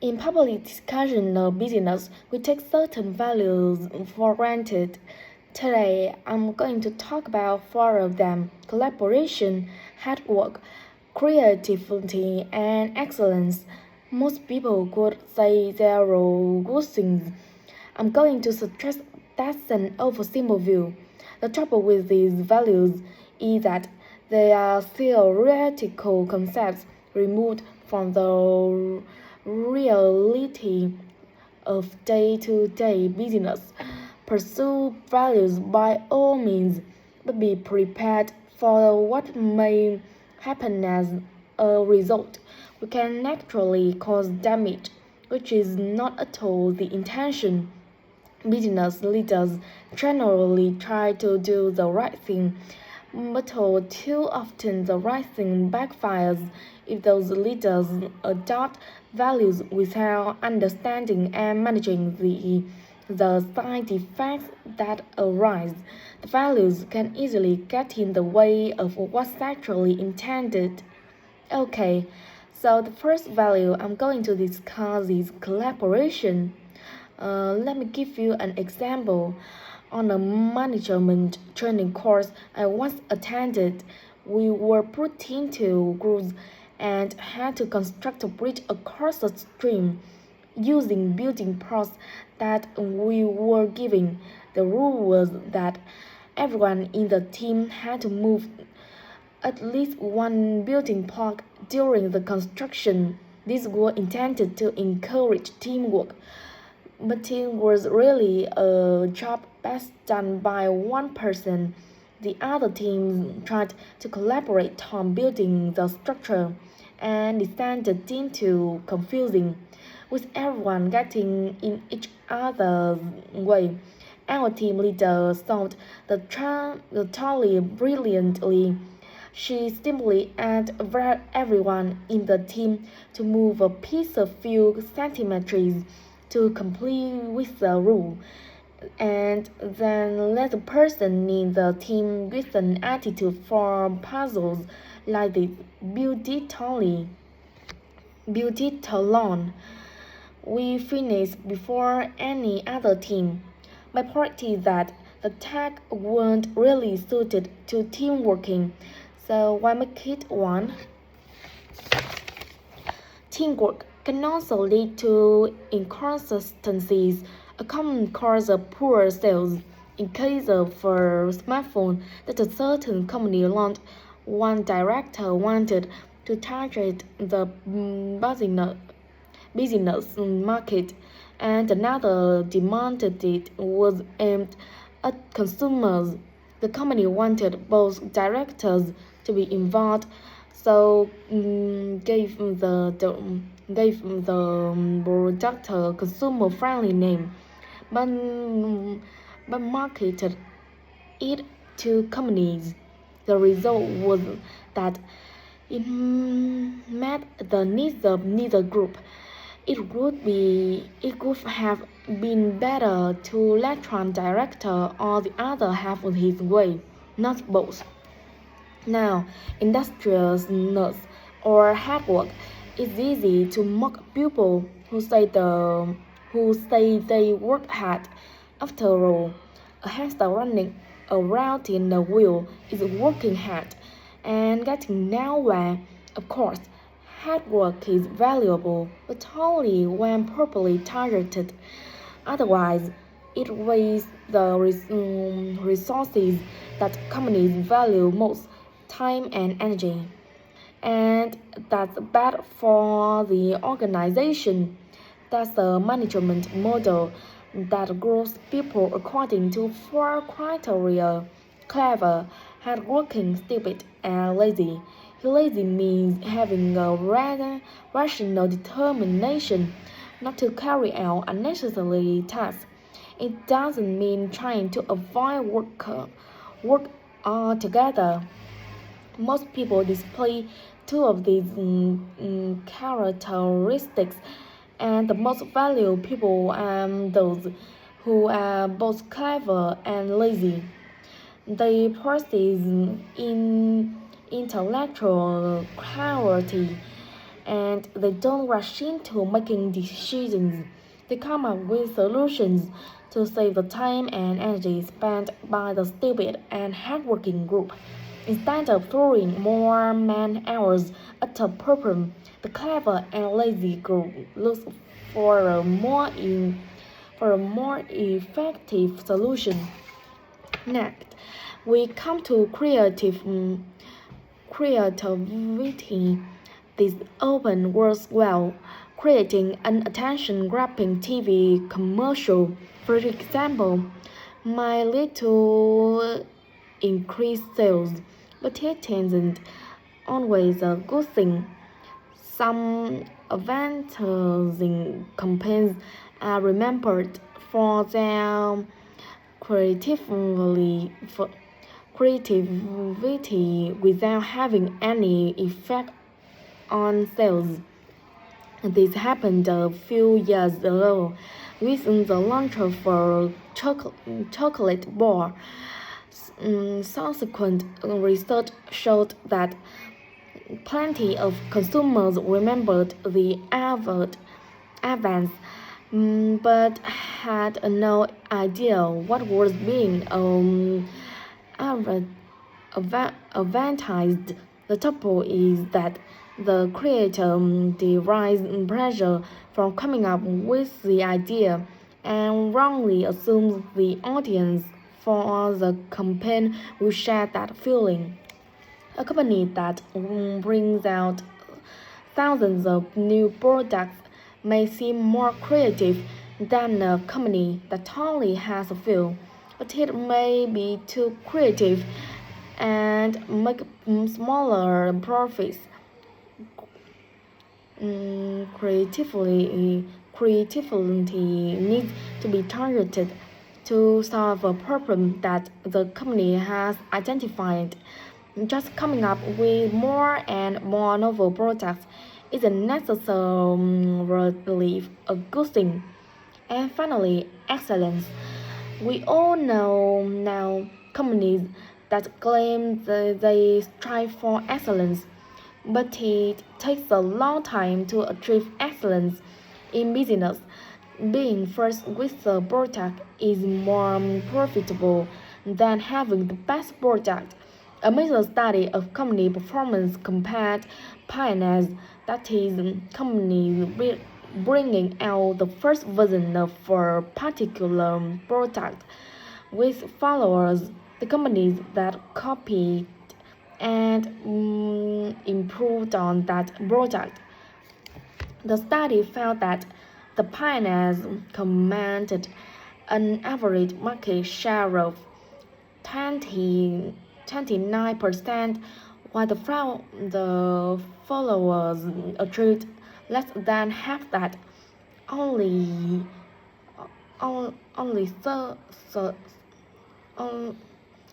In public discussion or business, we take certain values for granted. Today, I'm going to talk about four of them: collaboration, hard work, creativity, and excellence. Most people could say they're all good things. I'm going to suggest that's an oversimple view. The trouble with these values is that they are theoretical concepts removed from the reality of day-to-day business. Pursue values by all means, but be prepared for what may happen as a result. We can naturally cause damage, which is not at all the intention. Business leaders generally try to do the right thing, but too often the right thing backfires if those leaders adopt values without understanding and managing the side effects that arise. The values can easily get in the way of what's actually intended. Okay, so the first value I'm going to discuss is collaboration. Let me give you an example. On a management training course I once attended, we were put into groups and had to construct a bridge across a stream using building blocks that we were given. The rule was that everyone in the team had to move at least one building block during the construction. This was intended to encourage teamwork, but it was really a job best done by one person. The other teams tried to collaborate on building the structure, and it tended into confusing, with everyone getting in each other's way. Our team leader solved the trolley brilliantly. She simply asked everyone in the team to move a piece a few centimeters to comply with the rule, and then let the person in the team with an attitude for puzzles like this build it alone. We finished before any other team. My point is that the tag weren't really suited to team working, so why make it one? Teamwork can also lead to inconsistencies. A common cause of poor sales. In case of a smartphone that a certain company launched, one director wanted to target the business market, and another demanded it was aimed at consumers. The company wanted both directors to be involved, so gave the product a consumer-friendly name, but, but marketed it to companies. The result was that it met the needs of neither group. It would have been better to let one director or the other have his way, not both. Now, industriousness or hard work, it's easy to mock people who say they work hard. After all, a hamster running around in a wheel is working hard and getting nowhere. Of course, hard work is valuable, but only when properly targeted. Otherwise, it wastes the resources that companies value most, time and energy. And that's bad for the organization. That's a management model that grows people according to four criteria: clever, hardworking, stupid, and lazy. Lazy means having a rather rational determination not to carry out unnecessary tasks. It doesn't mean trying to avoid work altogether. Most people display two of these characteristics, and the most valuable people are those who are both clever and lazy. They possess in intellectual clarity and they don't rush into making decisions. They come up with solutions to save the time and energy spent by the stupid and hardworking group. Instead of throwing more man hours at a problem, the clever and lazy group looks for for a more effective solution. Next, we come to creativity. This often works well, creating an attention-grabbing TV commercial. For example, might lead to increased sales, but it isn't always a good thing. Some advertising campaigns are remembered for their creatively for creativity without having any effect on sales. This happened a few years ago with the launch of a chocolate bar. Subsequent research showed that plenty of consumers remembered the advance, but had no idea what was being advertised. The trouble is that the creator derives pleasure from coming up with the idea and wrongly assumes the audience for the campaign will share that feeling. A company that brings out thousands of new products may seem more creative than a company that only has a few, but it may be too creative and make smaller profits. Creativity needs to be targeted to solve a problem that the company has identified. Just coming up with more and more novel products isn't necessarily a good thing. And finally, excellence. We all know now companies that claim that they strive for excellence, but it takes a long time to achieve excellence in business. Being first with the product is more profitable than having the best product. A major study of company performance compared pioneers, that is, companies bringing out the first version of a particular product, with followers, the companies that copied and improved on that product. The study found that the pioneers commanded an average market share of 29%, while the followers achieved less than half that, only only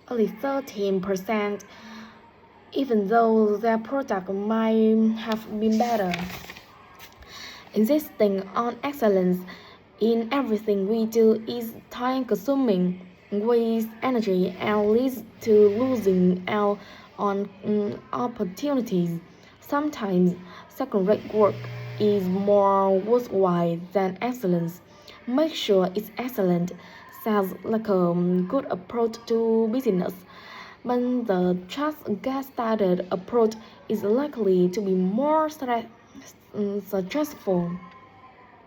only 13%, even though their product might have been better. Insisting on excellence in everything we do is time-consuming, wastes energy, and leads to losing out on opportunities. Sometimes second-rate work is more worthwhile than excellence. Make sure it's excellent sounds like a good approach to business, but the just get started approach is likely to be more successful.